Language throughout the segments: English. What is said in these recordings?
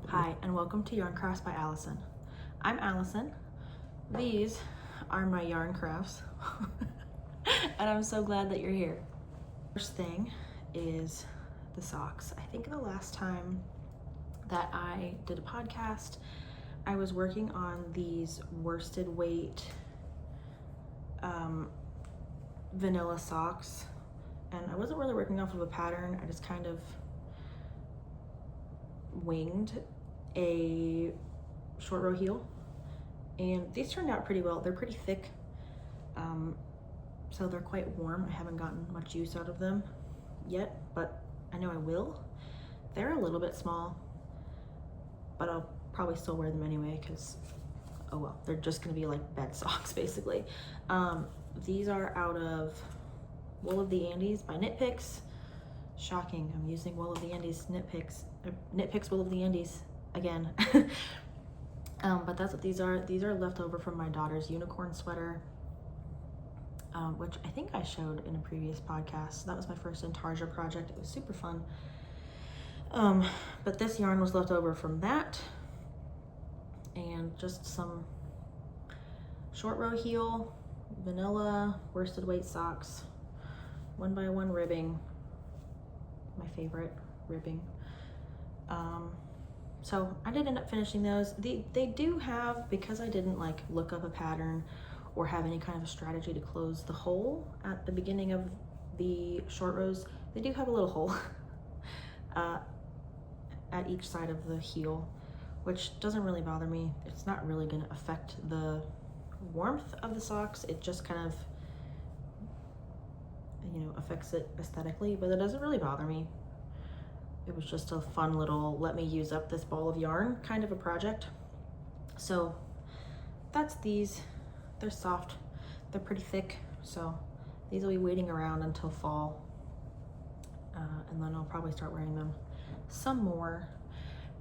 Hi, and welcome to Yarn Crafts by Allison. I'm Allison. These are my yarn crafts, and I'm so glad that you're here. First thing is the socks. I think the last time that I did a podcast, I was working on these worsted weight vanilla socks, and I wasn't really working off of a pattern. I just kind of winged a short row heel, and these turned out pretty well. They're pretty thick, so they're quite warm. I haven't gotten much use out of them yet, but I know I will. They're a little bit small, but I'll probably still wear them anyway because, oh well, they're just gonna be like bed socks basically. These are out of Wool of the Andes by Knit Picks. Shocking, I'm using Wool of the Andes Knit Picks Wool of the Andes again. But that's what these are. These are left over from my daughter's unicorn sweater, which I think I showed in a previous podcast. That was my first intarsia project. It was super fun. But this yarn was left over from that, and just some short row heel, vanilla worsted weight socks, 1x1 ribbing, my favorite ribbing. So I did end up finishing those. They do have, because I didn't like look up a pattern or have any kind of a strategy to close the hole at the beginning of the short rows, they do have a little hole at each side of the heel, which doesn't really bother me. It's not really going to affect the warmth of the socks. It just kind of, you know, affects it aesthetically, but it doesn't really bother me. It was just a fun little let me use up this ball of yarn kind of a project. So that's these. They're soft, they're pretty thick, so these will be waiting around until fall, and then I'll probably start wearing them some more.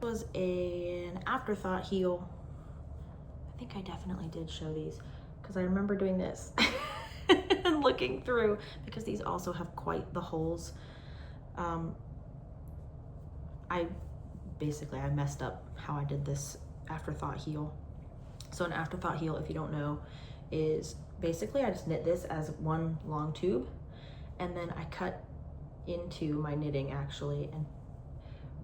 It was an Afterthought heel. I think I definitely did show these because I remember doing this and looking through, because these also have quite the holes. I messed up how I did this Afterthought heel. So an Afterthought heel, if you don't know, is basically I just knit this as one long tube, and then I cut into my knitting actually and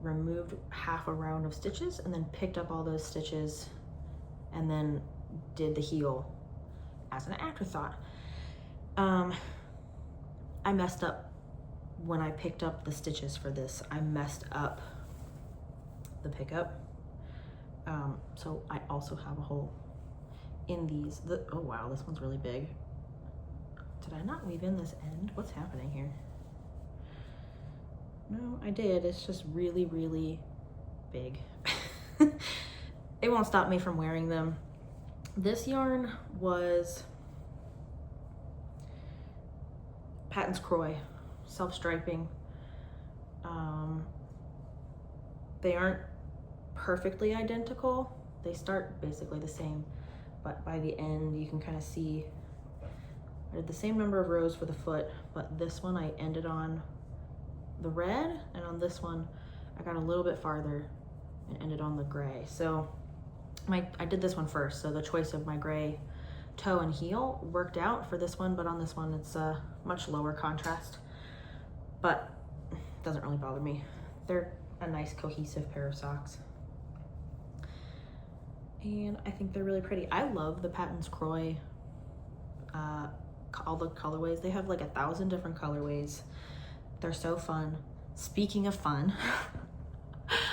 removed half a round of stitches, and then picked up all those stitches and then did the heel as an afterthought. I messed up when I picked up the stitches for this. I messed up the pickup. So I also have a hole in these. Oh wow, this one's really big. Did I not weave in this end? What's happening here? No, I did. It's just really, really big. It won't stop me from wearing them. This yarn was Patton's Croy, self-striping. They aren't perfectly identical. They start basically the same, but by the end you can kind of see I did the same number of rows for the foot, but this one I ended on the red, and on this one I got a little bit farther and ended on the gray. So I did this one first, so the choice of my gray toe and heel worked out for this one, but on this one it's a much lower contrast, but it doesn't really bother me. They're a nice cohesive pair of socks, and I think they're really pretty. I love the Patton's Croy, all the colorways. They have like 1,000 different colorways. They're so fun. Speaking of fun,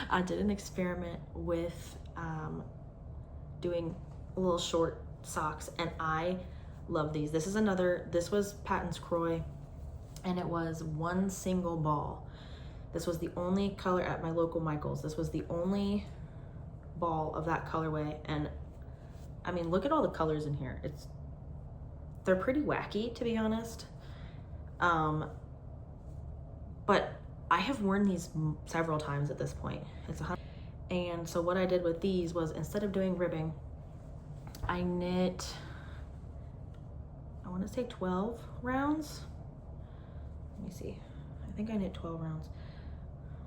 I did an experiment with doing little short socks, and I love these. This was Patton's Croy, and it was one single ball. This was the only color at my local Michael's. This was the only ball of that colorway, and I mean, look at all the colors in here. They're pretty wacky, to be honest. But I have worn these several times at this point. And so what I did with these was, instead of doing ribbing, I knit, I want to say 12 rounds let me see. I think I knit 12 rounds.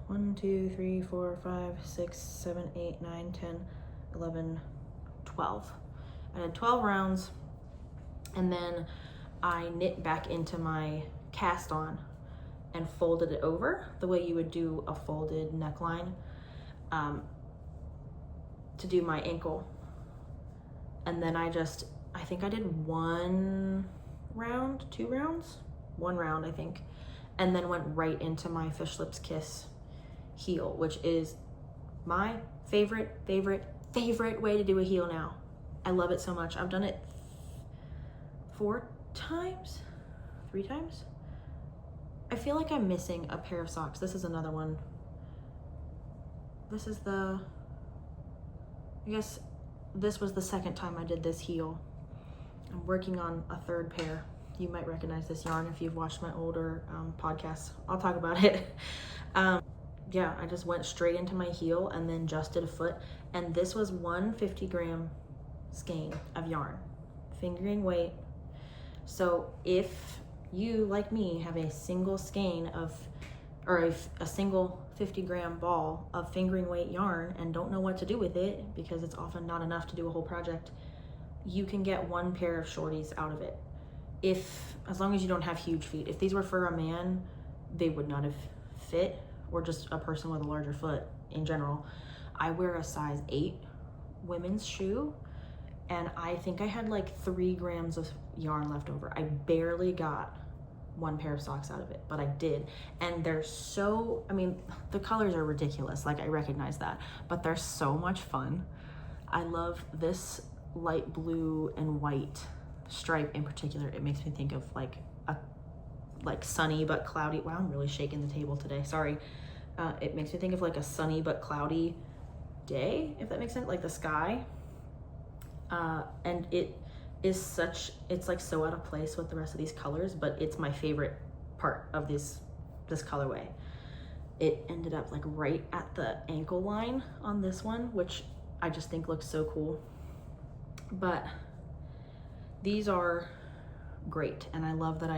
1, 2, 3, 4, 5, 6, 7, 8, 9, 10, 11, 12. I did 12 rounds, and then I knit back into my cast on and folded it over the way you would do a folded neckline to do my ankle. And then I think I did 1 round, 2 rounds, 1 round I think, and then went right into my Fish Lips Kiss heel, which is my favorite way to do a heel now. I love it so much. I've done it 4 times, 3 times. I feel like I'm missing a pair of socks. This is another one. This is I guess this was the second time I did this heel. I'm working on a 3rd pair. You might recognize this yarn if you've watched my older podcasts. I'll talk about it. Yeah, I just went straight into my heel and then just did a foot. And this was 1 50-gram skein of yarn, fingering weight. So if you, like me, have a single skein of, or a single 50-gram ball of fingering weight yarn and don't know what to do with it because it's often not enough to do a whole project, you can get 1 pair of shorties out of it. As long as you don't have huge feet. If these were for a man, they would not have fit, or just a person with a larger foot in general. I wear a size 8 women's shoe, and I think I had like 3 grams of yarn left over. I barely got 1 pair of socks out of it, but I did. And they're so, I mean, the colors are ridiculous, like I recognize that, but they're so much fun. I love this light blue and white stripe in particular. It makes me think of like sunny but cloudy. Wow, I'm really shaking the table today, sorry. It makes me think of like a sunny but cloudy day, if that makes sense, like the sky. And it is it's like so out of place with the rest of these colors, but it's my favorite part of this colorway. It ended up like right at the ankle line on this one, which I just think looks so cool. But these are great, and I love that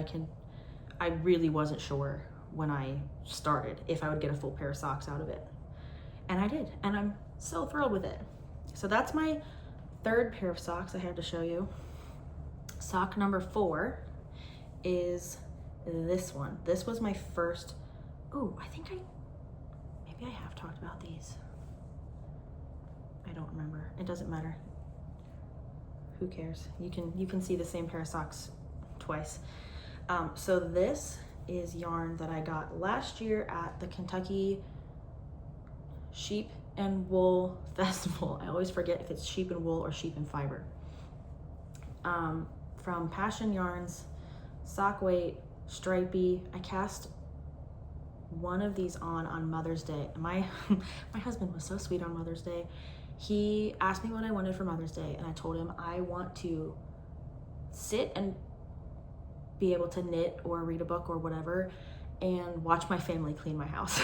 I really wasn't sure when I started if I would get a full pair of socks out of it. And I did, and I'm so thrilled with it. So that's my 3rd pair of socks I have to show you. Sock number 4 is this one. This was my first, I think maybe I have talked about these. I don't remember, it doesn't matter. Who cares? You can see the same pair of socks twice. So this is yarn that I got last year at the Kentucky Sheep and Wool Festival. I always forget if it's sheep and wool or sheep and fiber. From Passion Yarns, sock weight, stripey. I cast one of these on Mother's Day. My husband was so sweet on Mother's Day. He asked me what I wanted for Mother's Day, and I told him I want to sit and be able to knit or read a book or whatever and watch my family clean my house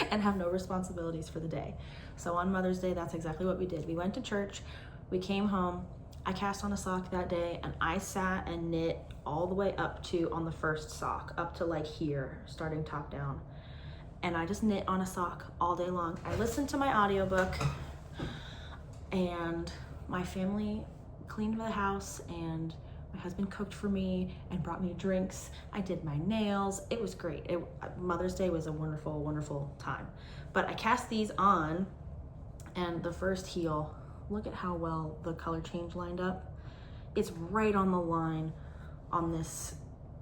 and have no responsibilities for the day. So on Mother's Day, that's exactly what we did. We went to church, we came home, I cast on a sock that day, and I sat and knit all the way up to, on the first sock, up to like here, starting top down. And I just knit on a sock all day long. I listened to my audiobook, and my family cleaned the house, and my husband cooked for me and brought me drinks. I did my nails. It was great. Mother's Day was a wonderful, wonderful time. But I cast these on, and the first heel, look at how well the color change lined up. It's right on the line on this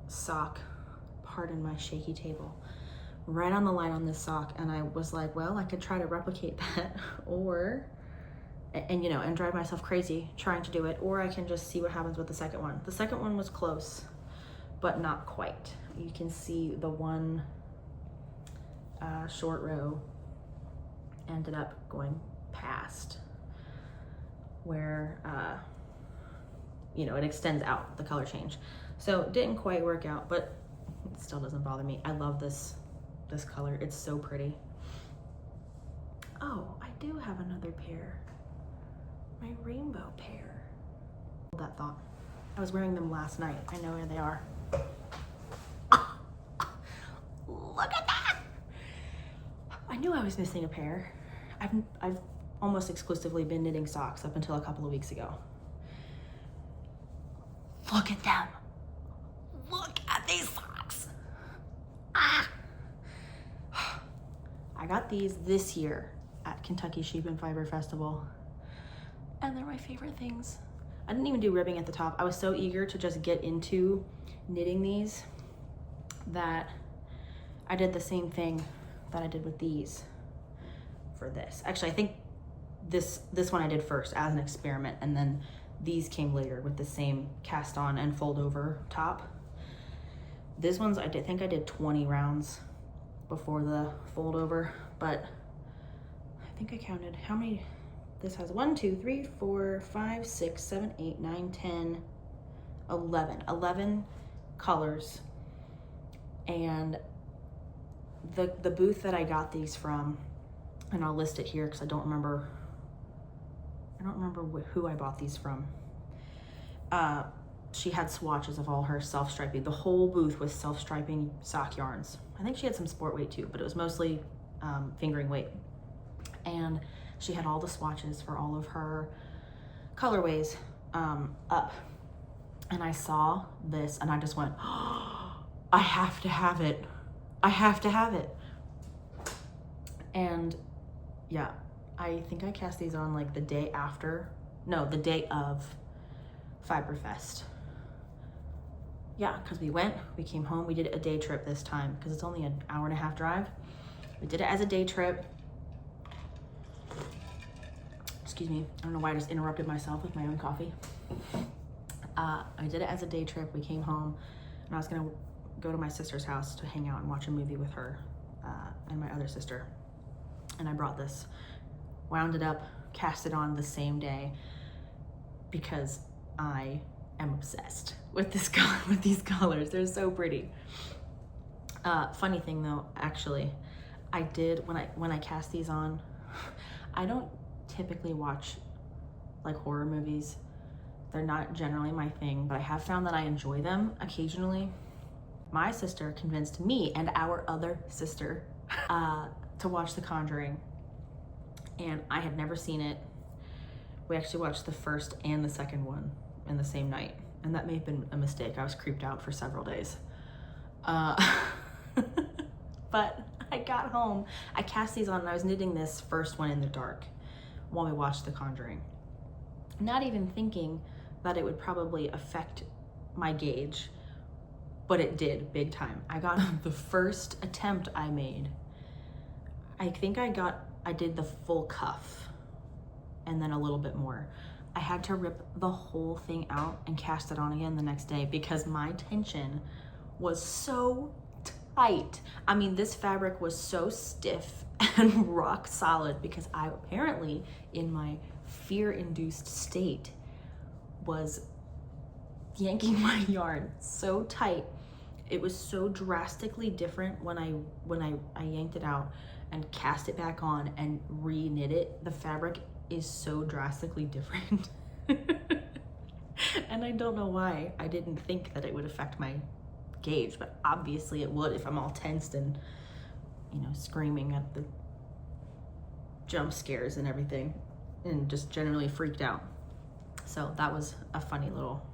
sock. Pardon my shaky table. Right on the line on this sock, and I was like, well, I could try to replicate that, and drive myself crazy trying to do it, or I can just see what happens with the second one. The second one was close, but not quite. You can see the one short row ended up going past where it extends out, the color change. So it didn't quite work out, but it still doesn't bother me. I love this color. It's so pretty. Oh, I do have another pair. My rainbow pair. Hold that thought. I was wearing them last night. I know where they are. Look at that. I knew I was missing a pair. I've almost exclusively been knitting socks up until a couple of weeks ago. Look at them. Look at these socks. Ah. I got these this year at Kentucky Sheep and Fiber Festival, and they're my favorite things. I didn't even do ribbing at the top. I was so eager to just get into knitting these that I did the same thing that I did with these for this. Actually, I think this one I did first as an experiment, and then these came later with the same cast on and fold over top. This one's, I think I did 20 rounds before the fold over, but I think I counted how many. This has 1, 2, 3, 4, 5, 6, 7, 8, 9, 10, 11 colors. And the booth that I got these from, and I'll list it here because I don't remember who I bought these from. She had swatches of all her self-striping. The whole booth was self-striping sock yarns. I think she had some sport weight too, but it was mostly fingering weight. And she had all the swatches for all of her colorways up. And I saw this and I just went, oh, I have to have it. I have to have it. And yeah, I think I cast these on like the day day of Fiberfest. Yeah, because we came home, we did a day trip this time because it's only an hour-and-a-half drive. We did it as a day trip. Excuse me, I don't know why I just interrupted myself with my own coffee. I did it as a day trip. We came home and I was gonna go to my sister's house to hang out and watch a movie with her and my other sister. And I brought this, wound it up, cast it on the same day because I am obsessed with these colors. They're so pretty. Funny thing though, actually, I did when I cast these on, I don't typically watch like horror movies. They're not generally my thing, but I have found that I enjoy them occasionally. My sister convinced me and our other sister to watch The Conjuring, and I had never seen it. We actually watched the first and the second one in the same night, and that may have been a mistake. I was creeped out for several days. But I got home, I cast these on, and I was knitting this first one in the dark while we watched The Conjuring. Not even thinking that it would probably affect my gauge, but it did big time. I got the first attempt I made. I think I did the full cuff and then a little bit more. I had to rip the whole thing out and cast it on again the next day because my tension was so tight. I mean, this fabric was so stiff and rock solid because I apparently, in my fear-induced state, was yanking my yarn so tight. It was so drastically different when I yanked it out and cast it back on and re-knit it. The fabric is so drastically different. And I don't know why I didn't think that it would affect my gauge, but obviously it would if I'm all tensed and, you know, screaming at the jump scares and everything and just generally freaked out. So that was a funny little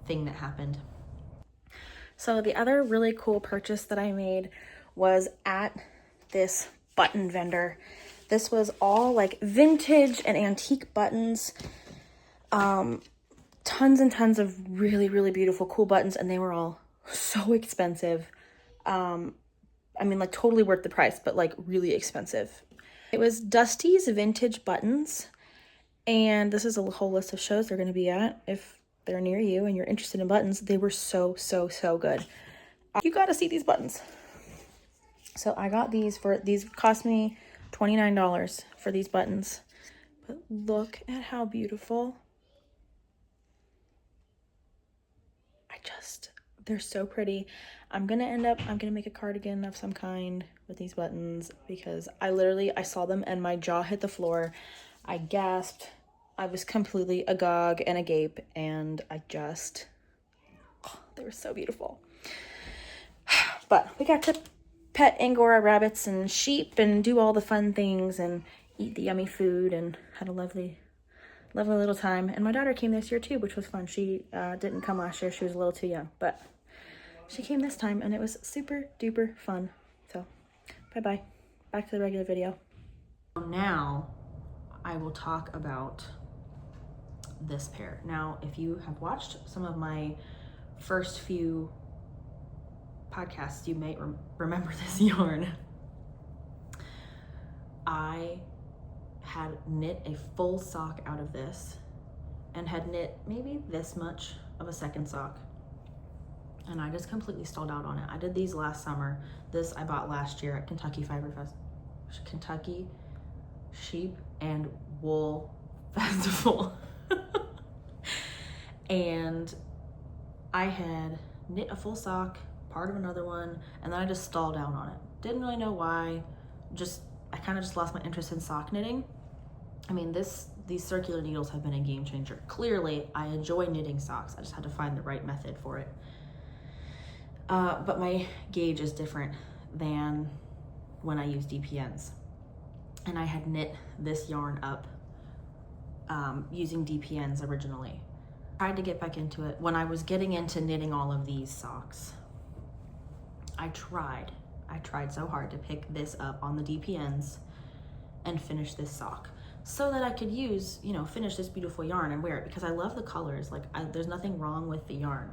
thing that happened. So the other really cool purchase that I made was at this button vendor. This was all like vintage and antique buttons. Tons and tons of really, really beautiful, cool buttons, and they were all so expensive. I mean, like totally worth the price, but like really expensive. It was Dusty's Vintage Buttons, and this is a whole list of shows they're going to be at if they're near you and you're interested in buttons. They were so, so, so good. You got to see these buttons. So I got these cost me $29 for these buttons. But look at how beautiful. They're so pretty. I'm gonna make a cardigan of some kind with these buttons because I saw them and my jaw hit the floor. I gasped. I was completely agog and agape, and they were so beautiful. But we got to pet Angora rabbits and sheep and do all the fun things and eat the yummy food, and had a lovely little time. And my daughter came this year too, which was fun. She didn't come last year. She was a little too young, but she came this time and it was super duper fun. So bye-bye. Back to the regular video. Now I will talk about this pair. Now, if you have watched some of my first few podcasts, you may remember this yarn. I had knit a full sock out of this and had knit maybe this much of a second sock, and I just completely stalled out on it. I did these last summer. This I bought last year at Kentucky Sheep and Wool Festival. And I had knit a full sock, part of another one, and then I just stalled down on it. Didn't really know why. I kind of just lost my interest in sock knitting. I mean, these circular needles have been a game changer. Clearly, I enjoy knitting socks. I just had to find the right method for it. But my gauge is different than when I use DPNs. And I had knit this yarn up using DPNs originally. Tried to get back into it. When I was getting into knitting all of these socks, I tried so hard to pick this up on the DPNs and finish this sock so that I could use, finish this beautiful yarn and wear it, because I love the colors. Like, there's nothing wrong with the yarn,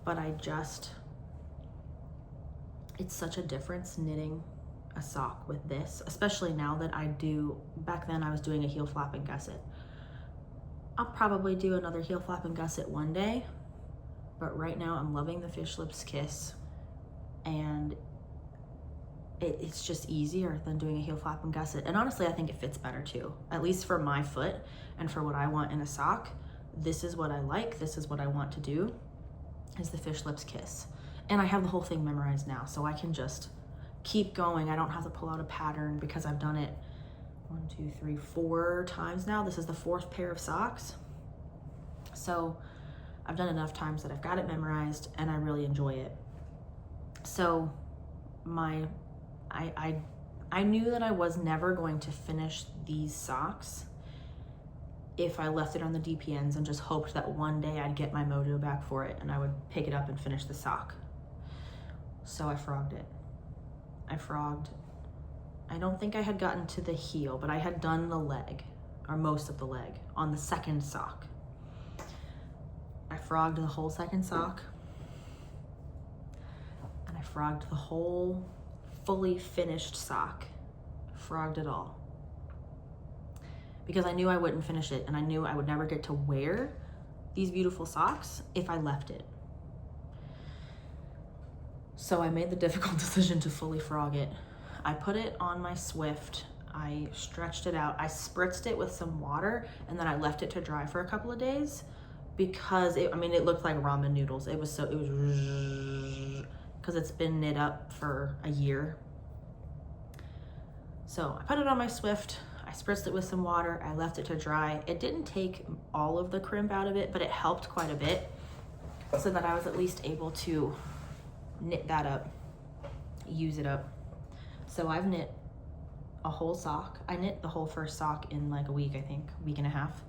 but it's such a difference knitting a sock with this, especially now that back then I was doing a heel flap and gusset. I'll probably do another heel flap and gusset one day, but right now I'm loving the Fish Lips Kiss, and it's just easier than doing a heel flap and gusset. And honestly, I think it fits better too, at least for my foot and for what I want in a sock. This is what I like. This is what I want to do, is the Fish Lips Kiss. And I have the whole thing memorized now, so I can just keep going. I don't have to pull out a pattern because I've done it 4 times now. This is the 4th pair of socks. So I've done enough times that I've got it memorized and I really enjoy it. So I knew that I was never going to finish these socks if I left it on the DPNs and just hoped that one day I'd get my mojo back for it and I would pick it up and finish the sock. So I frogged it. I don't think I had gotten to the heel, but I had done the leg, or most of the leg, on the second sock. I frogged the whole second sock, and I frogged the whole fully finished sock. Frogged it all. Because I knew I wouldn't finish it, and I knew I would never get to wear these beautiful socks if I left it. So I made the difficult decision to fully frog it. I put it on my Swift, I stretched it out, I spritzed it with some water, and then I left it to dry for a couple of days because it looked like ramen noodles. It was because it's been knit up for a year. So I put it on my Swift, I spritzed it with some water, I left it to dry. It didn't take all of the crimp out of it, but it helped quite a bit so that I was at least able to knit that up, use it up. So I've knit a whole sock. I knit the whole first sock in like a week, I think, week and a half.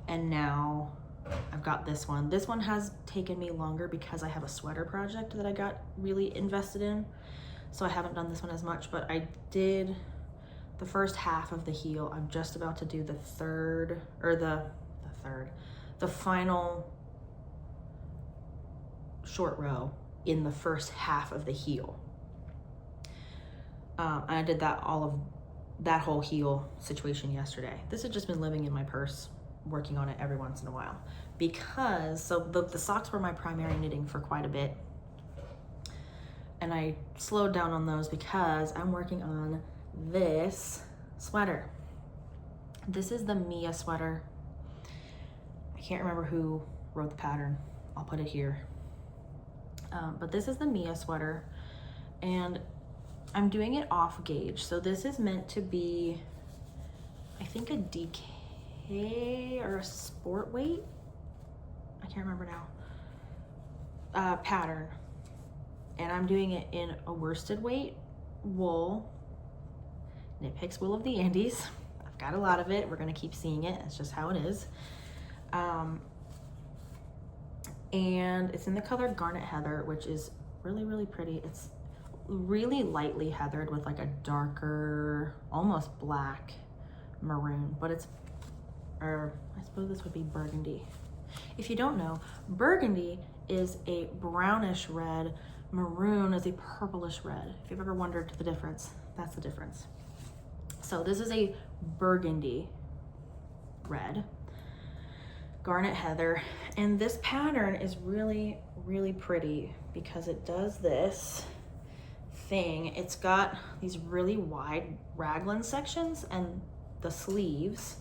And now I've got this one. This one has taken me longer because I have a sweater project that I got really invested in. So I haven't done this one as much, but I did the first half of the heel. I'm just about to do the final short row in the first half of the heel. I did that whole heel situation yesterday. This had just been living in my purse, working on it every once in a while. Because, the socks were my primary knitting for quite a bit. And I slowed down on those because I'm working on this sweater. This is the Mia sweater. I can't remember who wrote the pattern. I'll put it here. But this is the Mia sweater. And I'm doing it off gauge. So this is meant to be, I think, a DK or a sport weight. I can't remember now. Pattern. And I'm doing it in a worsted weight wool, Knit Picks wool of the Andes. I've got a lot of it. We're gonna keep seeing it. It's just how it is. And it's in the color Garnet Heather, which is really, really pretty. It's really lightly heathered with like a darker, almost black maroon, but it's, or I suppose this would be burgundy. If you don't know, burgundy is a brownish red, maroon is a purplish red. If you've ever wondered the difference, that's the difference. So this is a burgundy red, Garnet Heather, and this pattern is really, really pretty because it does this thing. It's got these really wide raglan sections and the sleeves,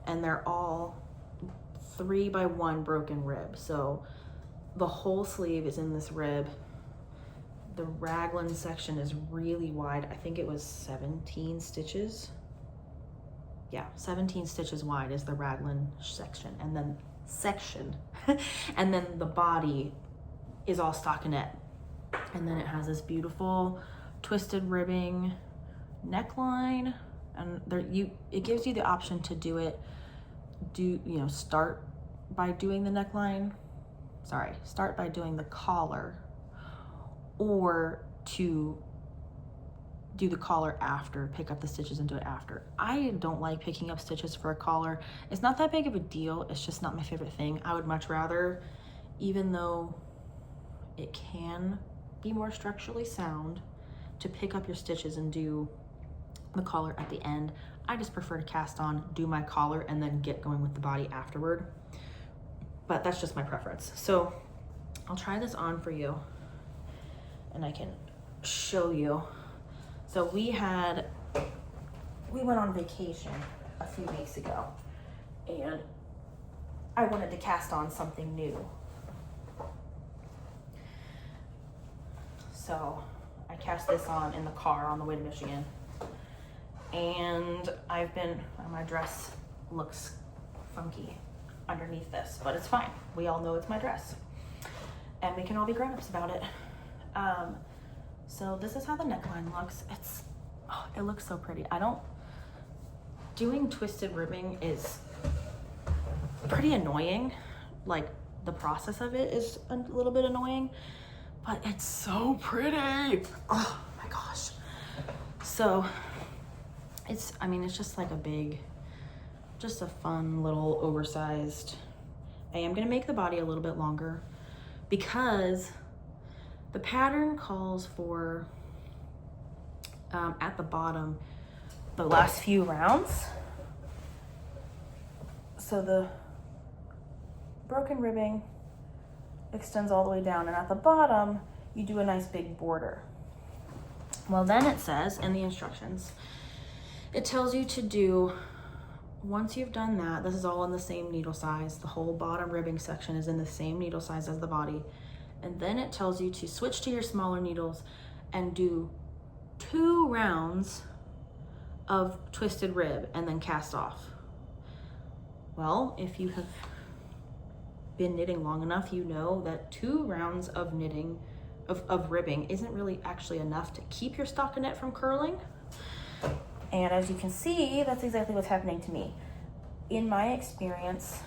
and they're all 3x1 broken rib. So the whole sleeve is in this rib. The raglan section is really wide. I think it was 17 stitches. Yeah, 17 stitches wide is the raglan section, and then and then the body is all stockinette. And then it has this beautiful twisted ribbing neckline, and it gives you the option to start by doing the neckline. Sorry, start by doing the collar, or to do the collar after, pick up the stitches and do it after. I don't like picking up stitches for a collar. It's not that big of a deal. It's just not my favorite thing. I would much rather, even though it can be more structurally sound, to pick up your stitches and do the collar at the end. I just prefer to cast on, do my collar, and then get going with the body afterward. But that's just my preference. So I'll try this on for you and I can show you. So we went on vacation a few weeks ago, and I wanted to cast on something new. So I cast this on in the car on the way to Michigan, and my dress looks funky underneath this, but it's fine. We all know it's my dress, and we can all be grown-ups about it. So this is how the neckline looks. It looks so pretty. Doing twisted ribbing is pretty annoying. Like, the process of it is a little bit annoying, but it's so pretty. Oh my gosh. So it's just like just a fun little oversized. I am gonna make the body a little bit longer because the pattern calls for, at the bottom, the last few rounds. So the broken ribbing extends all the way down, and at the bottom, you do a nice big border. Well, then it says in the instructions, it tells you to do, once you've done that, this is all in the same needle size. The whole bottom ribbing section is in the same needle size as the body. And then it tells you to switch to your smaller needles and do 2 rounds of twisted rib and then cast off. Well, if you have been knitting long enough, you know that 2 rounds of knitting, of ribbing isn't really actually enough to keep your stockinette from curling. And as you can see, that's exactly what's happening to me. In my experience,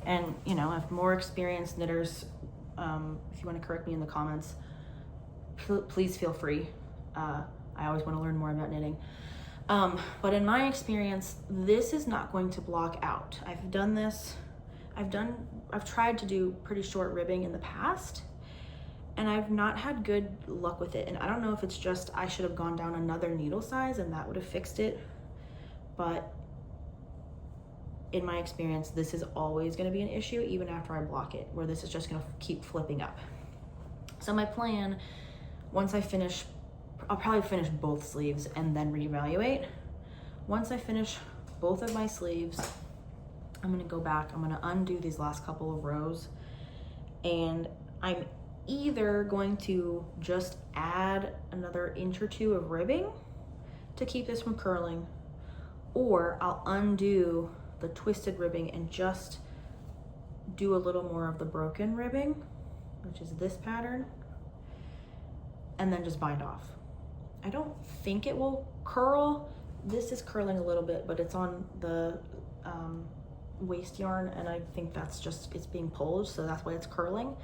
and if more experienced knitters, if you want to correct me in the comments, please feel free. I always want to learn more about knitting. But in my experience, this is not going to block out. I've done this. I've tried to do pretty short ribbing in the past, and I've not had good luck with it. And I don't know if it's just I should have gone down another needle size and that would have fixed it. But in my experience, this is always going to be an issue even after I block it, where this is just going to keep flipping up. So my plan, once I finish, I'll probably finish both sleeves and then reevaluate. Once I finish both of my sleeves, I'm going to go back, I'm going to undo these last couple of rows, and I'm either going to just add another inch or 2 of ribbing to keep this from curling, or I'll undo the twisted ribbing and just do a little more of the broken ribbing, which is this pattern, and then just bind off. I don't think it will curl. This is curling a little bit, but it's on the waste yarn, and I think that's just, it's being pulled, so that's why it's curling.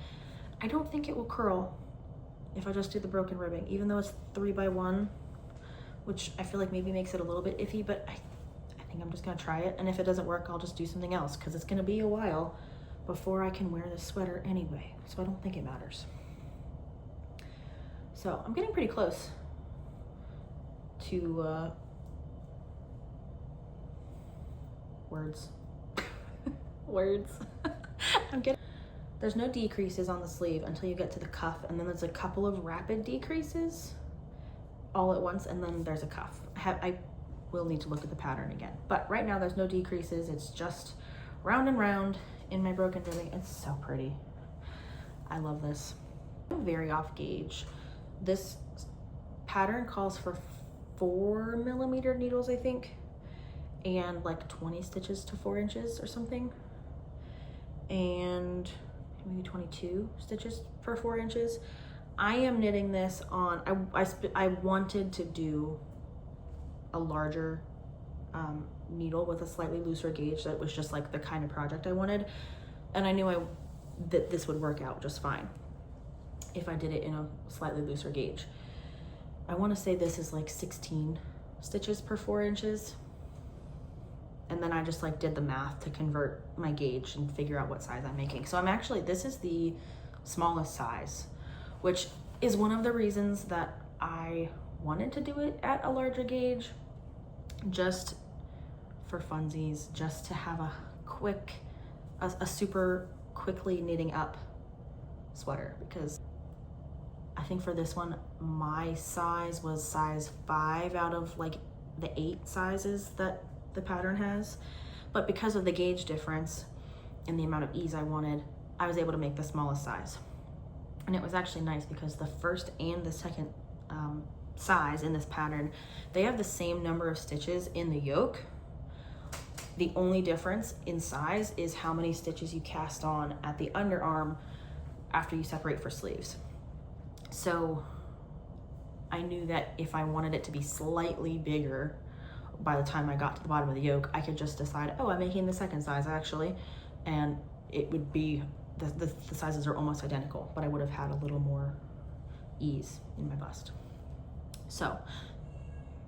I don't think it will curl if I just do the broken ribbing, even though it's 3x1, which I feel like maybe makes it a little bit iffy, but I think I'm just gonna try it, and if it doesn't work, I'll just do something else, because it's gonna be a while before I can wear this sweater anyway, so I don't think it matters. So I'm getting pretty close to words. Words. There's no decreases on the sleeve until you get to the cuff, and then there's a couple of rapid decreases all at once, and then there's a cuff. I will need to look at the pattern again, but right now there's no decreases. It's just round and round in my broken ribbing. It's so pretty. I love this. I'm very off gauge. This pattern calls for 4mm needles, I think, and like 20 stitches to 4 inches or something, and maybe 22 stitches per 4 inches. I am knitting this on, I wanted to do a larger needle with a slightly looser gauge that was just like the kind of project I wanted, and I knew that this would work out just fine if I did it in a slightly looser gauge. I want to say this is like 16 stitches per 4 inches, and then I just like did the math to convert my gauge and figure out what size I'm making. So I'm actually, this is the smallest size, which is one of the reasons that I wanted to do it at a larger gauge, just for funsies, just to have a quick, a super quickly knitting up sweater, because I think for this one, my size was size 5 out of like the 8 sizes that the pattern has. But because of the gauge difference and the amount of ease I wanted, I was able to make the smallest size. And it was actually nice because the first and the second size in this pattern, they have the same number of stitches in the yoke. The only difference in size is how many stitches you cast on at the underarm after you separate for sleeves. So I knew that if I wanted it to be slightly bigger by the time I got to the bottom of the yoke, I could just decide, oh, I'm making the second size actually, and it would be, the sizes are almost identical, but I would have had a little more ease in my bust. So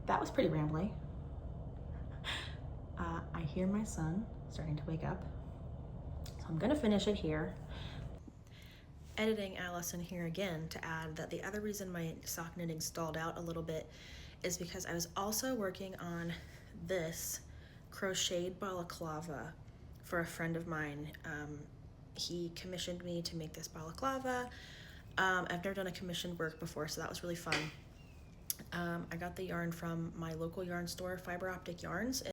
that was pretty rambly. I hear my son starting to wake up, so I'm gonna finish it here. Editing Allison here again to add that the other reason my sock knitting stalled out a little bit is because I was also working on this crocheted balaclava for a friend of mine. He commissioned me to make this balaclava. I've never done a commissioned work before, so that was really fun. I got the yarn from my local yarn store, Fiber Optic Yarns,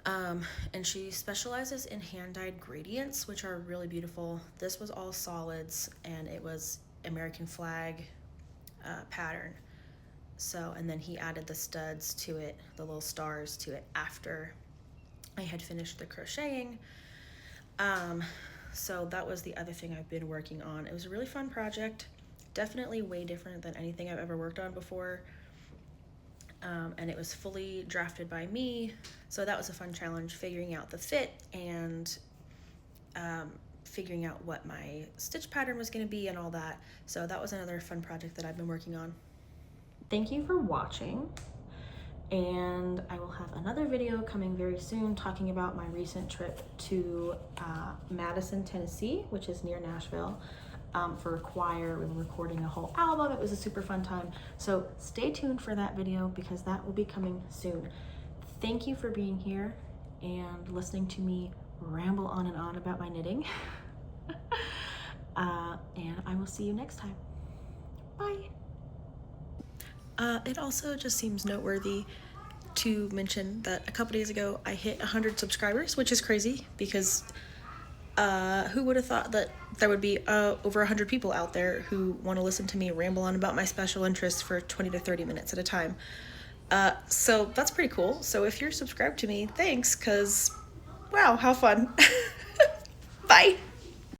and she specializes in hand-dyed gradients, which are really beautiful. This was all solids, and it was American flag pattern. So, and then he added the studs to it, the little stars to it after I had finished the crocheting. So that was the other thing I've been working on. It was a really fun project, definitely way different than anything I've ever worked on before. And it was fully drafted by me, so that was a fun challenge, figuring out the fit and figuring out what my stitch pattern was going to be and all that. So that was another fun project that I've been working on. Thank you for watching, and I will have another video coming very soon talking about my recent trip to Madison, Tennessee, which is near Nashville, for a choir. We were recording a whole album. It was a super fun time. So stay tuned for that video because that will be coming soon. Thank you for being here and listening to me ramble on and on about my knitting. And I will see you next time. Bye. It also just seems noteworthy to mention that a couple days ago I hit 100 subscribers, which is crazy because who would have thought that there would be over 100 people out there who want to listen to me ramble on about my special interests for 20 to 30 minutes at a time. So that's pretty cool. So if you're subscribed to me, thanks, because wow, how fun. Bye.